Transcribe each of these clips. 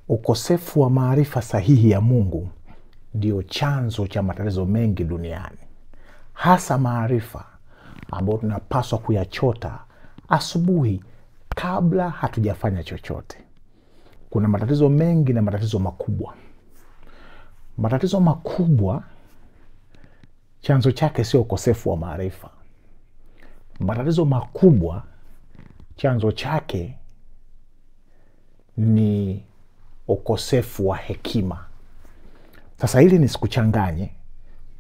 Ukosefu wa maarifa sahihi ya Mungu ndio chanzo cha matatizo mengi duniani. Hasa maarifa ambayo tunapaswa kuyachota asubuhi kabla hatujafanya chochote. Kuna matatizo mengi na matatizo makubwa. Matatizo makubwa chanzo chake sio ukosefu wa maarifa. Matatizo makubwa chanzo chake ni ukosefu wa hekima. Sasa hili nisikuchanganye,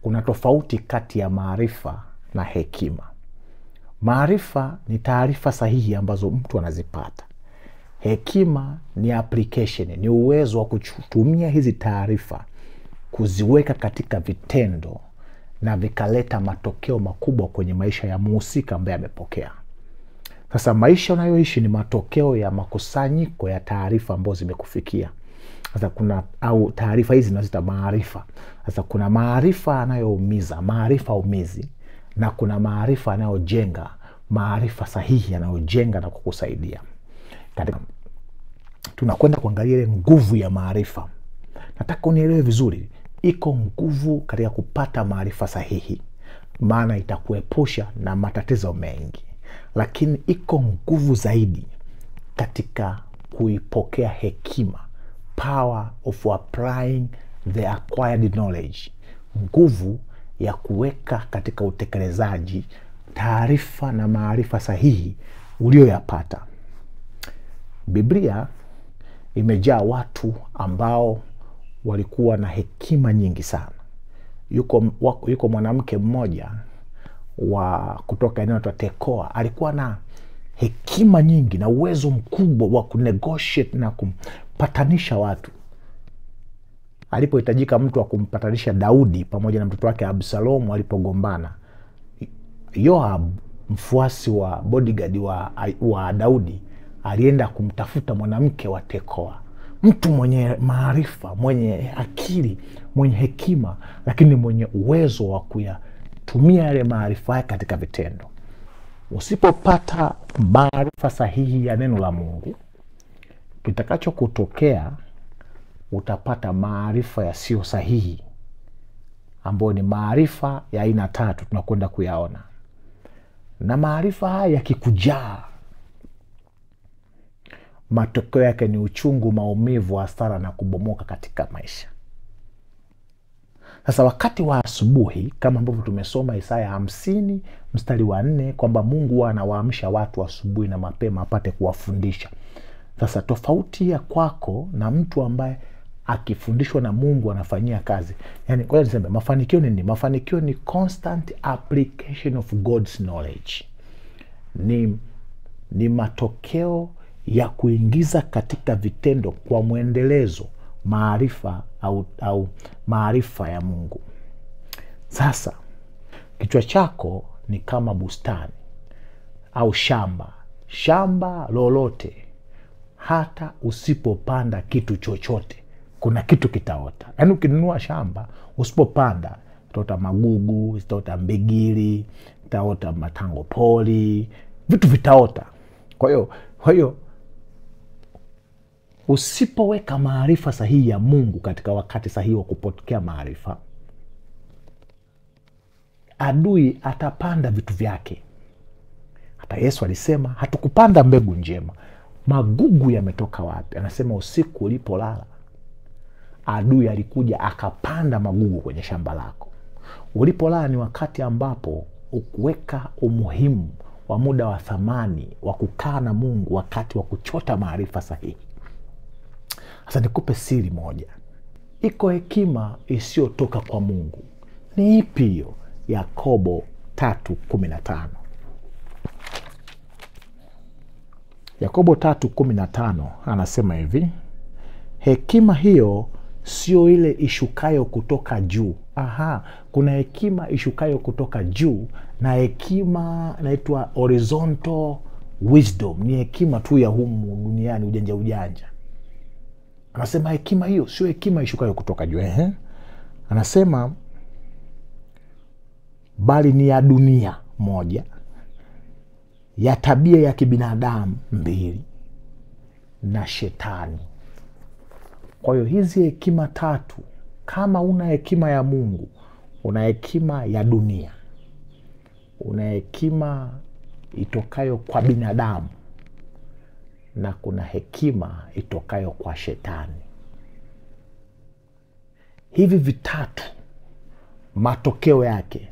kuna tofauti kati ya maarifa na hekima. Maarifa ni taarifa sahihi ambazo mtu anazipata. Hekima ni application, ni uwezo wa kutumia hizi taarifa kuziweka katika vitendo na vikaleta matokeo makubwa kwenye maisha ya mhusika ambaye amepokea. Sasa maisha unayoishi ni matokeo ya makusanyiko ya taarifa ambazo zimekufikia. Sasa kuna au taarifa hizi nazita maarifa. Sasa kuna maarifa yanayoumiza, maarifa umizi, na kuna maarifa yanayojenga, maarifa sahihi yanayojenga na kukusaidia. Tunakwenda kuangalia ile nguvu ya maarifa. Nataka unielewe vizuri, iko nguvu katika kupata maarifa sahihi, maana itakuepusha na matatizo mengi. Lakini iko nguvu zaidi katika kuipokea hekima, power of applying the acquired knowledge, nguvu ya kuweka katika utekelezaji taarifa na maarifa sahihi ulioyapata. Biblia imejaa watu ambao walikuwa na hekima nyingi sana. Yuko mwanamke mmoja wa kutoka eneo la Tekoa, alikuwa na hekima nyingi na uwezo mkubwa wa kunegotiate na kumpatanisha watu. Alipohitajika mtu wa kumpatanisha Daudi pamoja na mtoto wake Absalomu walipogombana, Yoab, mfuasi wa bodyguard wa Daudi, alienda kumtafuta mwanamke wa Tekoa, mtu mwenye maarifa, mwenye akili, mwenye hekima, lakini mwenye uwezo wa kuyatumia yale maarifa yake katika vitendo. Usipopata maarifa sahihi ya neno la Mungu, kitakacho kutokea utapata maarifa yasiyo sahihi, ambayo ni maarifa ya aina tatu tunakwenda kuyaona. Na maarifa haya yakikujaa, matokeo yake ni uchungu, maumivu, hasara na kubomoka katika maisha. Sasa wakati wa asubuhi, kama ambavyo tumesoma Isaya 50 mstari wa 4, kwamba Mungu anawaamsha watu asubuhi na mapema apate kuwafundisha. Sasa tofauti ya kwako na mtu ambaye akifundishwa na Mungu anafanyia kazi. Yani kwa niseme mafanikio ni nini? Mafanikio ni constant application of God's knowledge. Ni matokeo ya kuingiza katika vitendo kwa mwendelezo maarifa au maarifa ya Mungu. Sasa kichwa chako ni kama bustani au shamba lolote. Hata usipopanda kitu chochote, kuna kitu kitaota. Yaani ukinunua shamba, usipopanda itaota magugu, itaota mbigili, itaota matango poli, vitu vitaota. Kwa hiyo usipoweka maarifa sahihi ya Mungu katika wakati sahihi wa kupokea maarifa, adui atapanda vitu vyake. Hata Yesu alisema hatukupanda mbegu njema. Magugu yametoka wapi? Anasema usiku ulipolala, adui alikuja akapanda magugu kwenye shamba lako. Ulipolala ni wakati ambapo ukuweka umuhimu wa muda wa thamani wa kukaa na Mungu, wakati wa kuchota maarifa sahihi. Sasa nikupe siri moja. Iko hekima isiyotoka kwa Mungu. Ni ipi hiyo? Yakobo 3:15. Yakobo 3:15 anasema hivi: hekima hiyo sio ile ishukayo kutoka juu. Kuna hekima ishukayo kutoka juu, na hekima inaitwa horizontal wisdom. Ni hekima tu ya humu duniani, ujanja. Anasema hekima hiyo sio hekima ishukayo kutoka juu. Anasema bali ni ya dunia 1, ya tabia ya kibinadamu 2, na shetani. Kwa hiyo hizi hekima tatu, kama una hekima ya Mungu, una hekima ya dunia, una hekima itokayo kwa binadamu, na kuna hekima itokayo kwa shetani. Hivi vitatu matokeo yake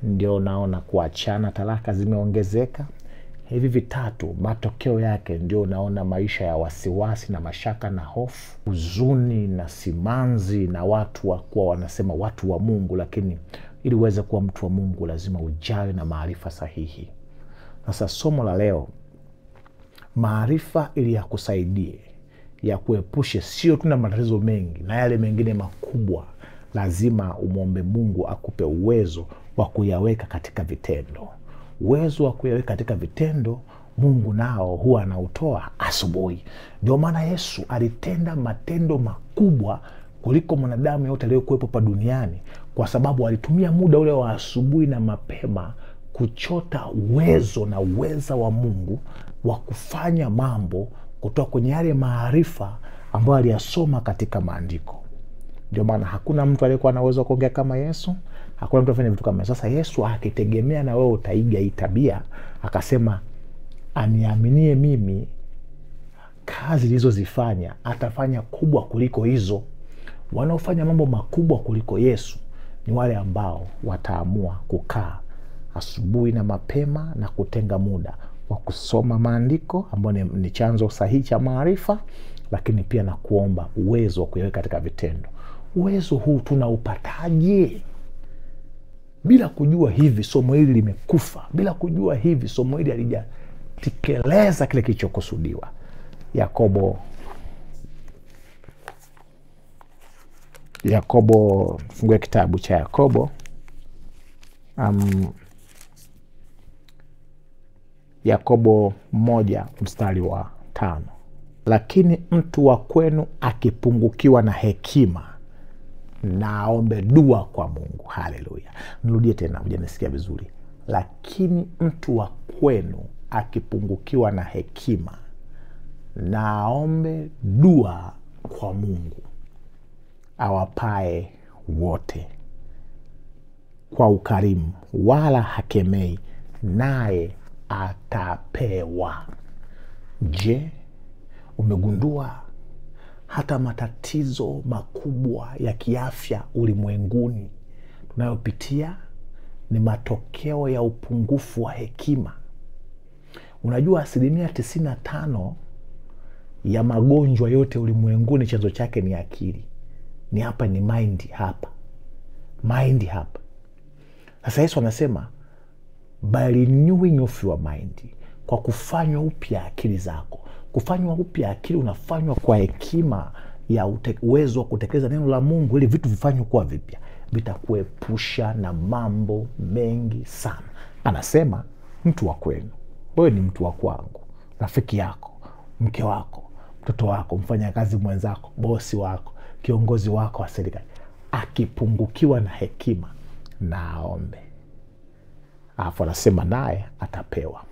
ndio unaona kuachana, talaka zimeongezeka. Hivi vitatu matokeo yake ndio unaona maisha ya wasiwasi na mashaka na hofu, huzuni na simanzi, na watu wakuwa wanasema watu wa Mungu, lakini ili uweze kuwa mtu wa Mungu lazima ujawe na maarifa sahihi. Sasa somo la leo, maarifa ili yakusaidie, ya kuepushe sio tu na matatizo mengi na yale mengine makubwa, lazima umwombe Mungu akupe uwezo wa kuyaweka katika vitendo. Uwezo wa kuyaweka katika vitendo Mungu nao huwa anautoa asubuhi. Ndio maana Yesu alitenda matendo makubwa kuliko mwanadamu yote aliyokuwepo pa duniani, kwa sababu alitumia muda ule wa asubuhi na mapema kuchota uwezo na uweza wa Mungu wa kufanya mambo kutoka kwenye yale maarifa ambayo aliyasoma katika maandiko. Ndio maana hakuna mtu aliyekuwa na uwezo wa kuongea kama Yesu, hakuna mtu afanya vitu kama Yesu. Sasa Yesu akitegemea na wewe utaiga hii tabia, akasema aniaminie mimi, kazi nilizozifanya atafanya kubwa kuliko hizo. Wanaofanya mambo makubwa kuliko Yesu ni wale ambao wataamua kukaa asubuhi na mapema na kutenga muda wa kusoma maandiko ambayo ni chanzo sahihi cha maarifa, lakini pia na kuomba uwezo wa kuyaweka katika vitendo. Uwezo huu tunaupataje? Bila kujua hivi somo hili limekufa. Bila kujua hivi somo hili halijatekeleza kile kilichokusudiwa. Yakobo, fungue kitabu cha Yakobo. Yakobo 1:5. Lakini mtu wa kwenu akipungukiwa na hekima, na aombe dua kwa Mungu. Haleluya. Nirudie tena, hujanisikia vizuri. Lakini mtu wa kwenu akipungukiwa na hekima, na aombe dua kwa Mungu, awapae wote kwa ukarimu, wala hakemei, naye atapewa. Je, umegundua hata matatizo makubwa ya kiafya ulimwenguni tunayopitia ni matokeo ya upungufu wa hekima? Unajua 95% ya magonjwa yote ulimwenguni chanzo chake ni akili. Ni hapa, ni mind hapa. Mind hapa. Sasa Yesu anasema by renewing of your mind, kwa kufanywa upya akili zako. Kufanywa upya akili unafanywa kwa hekima ya uwezo wa kutekeleza neno la Mungu ili vitu vifanywe kuwa vipya. Vitakuepusha na mambo mengi sana. Anasema mtu wa kwenu, wewe ni mtu wa kwangu, rafiki yako, mke wako, mtoto wako, mfanyakazi mwenzako, bosi wako, kiongozi wako wa serikali, akipungukiwa na hekima, na aombe. Alafu anasema naye atapewa.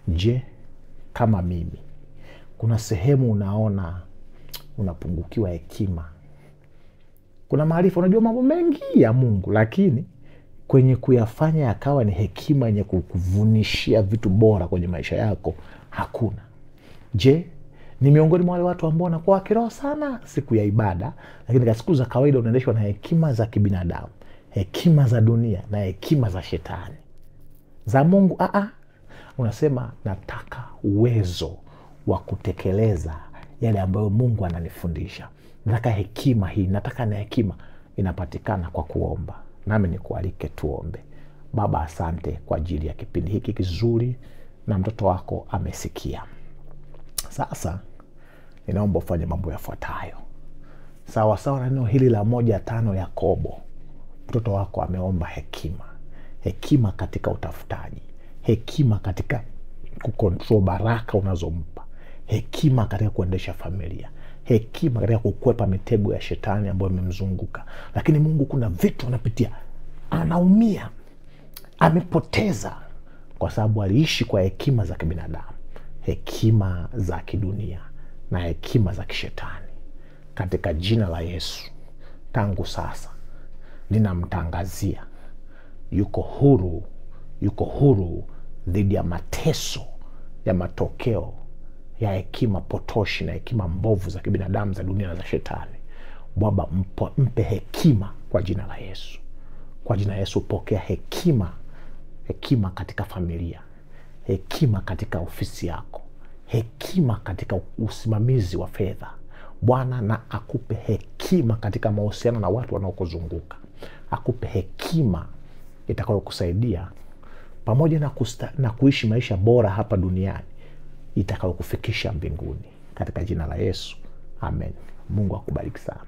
Je, kama mimi kuna sehemu unaona unapungukiwa hekima? Kuna maarifa, unajua mambo mengi ya Mungu, lakini kwenye kuyafanya yakawa ni hekima yenye kukuvunishia vitu bora kwenye maisha yako hakuna. Je, ni miongoni mwa wale watu ambao wanakuwa kiroho sana siku ya ibada, lakini katika siku za kawaida unaendeshwa na hekima za kibinadamu, hekima za dunia na hekima za shetani? Za Mungu unasema nataka uwezo wa kutekeleza yale ambayo Mungu ananifundisha. Nataka hekima hii, nataka na hekima inapatikana kwa kuomba. Nami nikualike tuombe. Baba, asante kwa ajili ya kipindi hiki kizuri na mtoto wako amesikia. Sasa ninaomba ufanye mambo yafuatayo. Sawa sawa na neno hili la 1:5 Yakobo. Mtoto wako ameomba hekima. Hekima katika utafutaji, hekima katika kukontrol baraka unazompa, hekima katika kuendesha familia, hekima katika kukwepa mitego ya shetani ambayo imemzunguka. Lakini Mungu, kuna vitu anapitia, anaumia, amepoteza kwa sababu aliishi kwa hekima za kibinadamu, hekima za kidunia na hekima za kishetani. katika jina la Yesu. Tangu sasa ninamtangazia yuko huru dhidi ya mateso ya matokeo ya hekima potoshi na hekima mbovu za kibinadamu, za dunia na za shetani. Baba, mpe hekima kwa jina la Yesu. Kwa jina la Yesu, pokea hekima katika familia, hekima katika ofisi yako, hekima katika usimamizi wa fedha. Bwana na akupe hekima katika mahusiano na watu wanaokuzunguka. Akupe hekima itakayokusaidia pamoja na kuishi maisha bora hapa duniani, itakayokufikisha mbinguni, katika jina la Yesu. Amen. Mungu akubariki sana.